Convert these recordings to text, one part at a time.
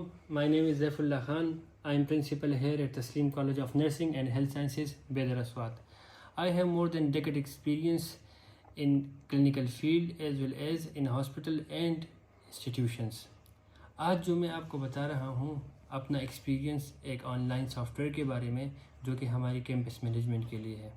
Assalamualaikum. My name is Zaifullah Khan. I am principal here at Taslim College of Nursing and Health Sciences, Bedar Aswat. I have more than a decade experience in clinical field as well as in hospital and institutions. آج جو میں آپ کو بتا رہا ہوں اپنا experience ایک آن لائن سافٹ ویئر کے بارے میں جو کہ ہماری کیمپس مینجمنٹ کے لیے ہے.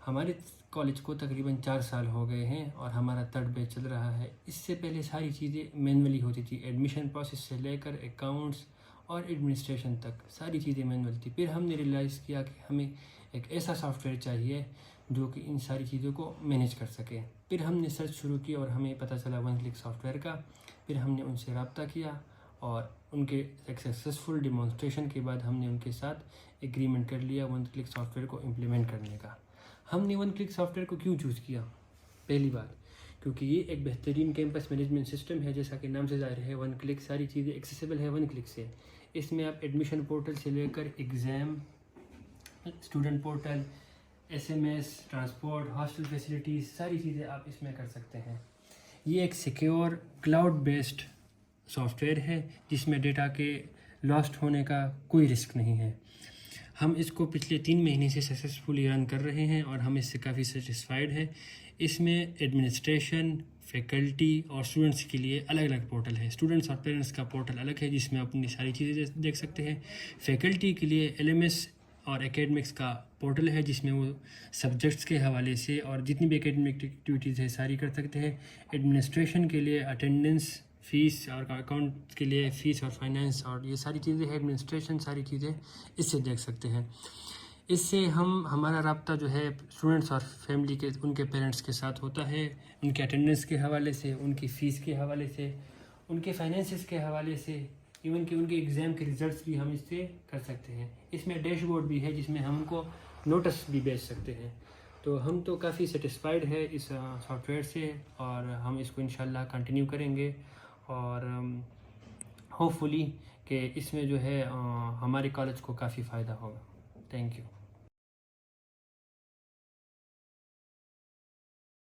ہمارے کالج کو تقریباً 4 سال ہو گئے ہیں اور ہمارا 3rd بیچ چل رہا ہے. اس سے پہلے ساری چیزیں مینولی ہوتی تھی، ایڈمیشن پروسیس سے لے کر اکاؤنٹس اور ایڈمنسٹریشن تک ساری چیزیں مینول تھی. پھر ہم نے ریئلائز کیا کہ ہمیں ایک ایسا سافٹ ویئر چاہیے جو کہ ان ساری چیزوں کو مینیج کر سکے. پھر ہم نے سرچ شروع کی اور ہمیں پتہ چلا ون کلک سافٹ ویئر کا. پھر ہم نے ان سے رابطہ کیا اور ان کے ایک سکسیزفل ڈیمانسٹریشن کے بعد ہم نے ان کے ساتھ ایگریمنٹ کر لیا ون کلک سافٹ ویئر کو امپلیمنٹ کرنے کا. ہم نے ون کلک سافٹ ویئر کو کیوں چوز کیا؟ پہلی بات کیونکہ یہ ایک بہترین کیمپس مینجمنٹ سسٹم ہے. جیسا کہ نام سے ظاہر ہے ون کلک ساری چیزیں ایکسیسیبل ہے ون کلک سے. اس میں آپ ایڈمیشن پورٹل سے لے کر exam, student portal, SMS، transport, hostel facilities ساری چیزیں آپ اس میں کر سکتے ہیں. یہ ایک secure cloud based soft where ہے جس میں ڈیٹا کے لاسٹ ہونے کا کوئی رسک نہیں ہے. ہم اس کو پچھلے 3 مہینے سے سکسیزفلی رن کر رہے ہیں اور ہم اس سے کافی سیٹسفائیڈ ہیں. اس میں ایڈمنسٹریشن، فیکلٹی اور اسٹوڈنٹس کے لیے الگ الگ پورٹل ہے. اسٹوڈنٹس اور پیرنٹس کا پورٹل الگ ہے جس میں اپنی ساری چیزیں دیکھ سکتے ہیں. فیکلٹی کے لیے LMS اور اکیڈمکس کا پورٹل ہے جس میں وہ سبجیکٹس کے حوالے سے اور جتنی بھی اکیڈمک ایکٹیویٹیز ہے ساری کر سکتے ہیں. ایڈمنسٹریشن کے لیے اٹینڈنس، فیس اور اکاؤنٹ کے لیے فیس اور فائنینس اور یہ ساری چیزیں ہے ایڈمنسٹریشن ساری چیزیں اس سے دیکھ سکتے ہیں. اس سے ہمارا رابطہ جو ہے اسٹوڈنٹس اور فیملی کے ان کے پیرنٹس کے ساتھ ہوتا ہے، ان کے اٹینڈنس کے حوالے سے، ان کی فیس کے حوالے سے، ان کے فائنینسز کے حوالے سے، ایون کہ ان کے ایگزام کے ریزلٹس بھی ہم اس سے کر سکتے ہیں. اس میں ڈیش بورڈ بھی ہے جس میں ہم کو نوٹس بھی بھیج سکتے ہیں. تو ہم تو کافی سیٹسفائیڈ ہے اس سافٹ ویئر سے اور ہم اس کو انشاءاللہ کنٹینیو کریں گے اور ہوپ فلی کہ اس میں جو ہے ہمارے کالج کو کافی فائدہ ہوگا. Thank you.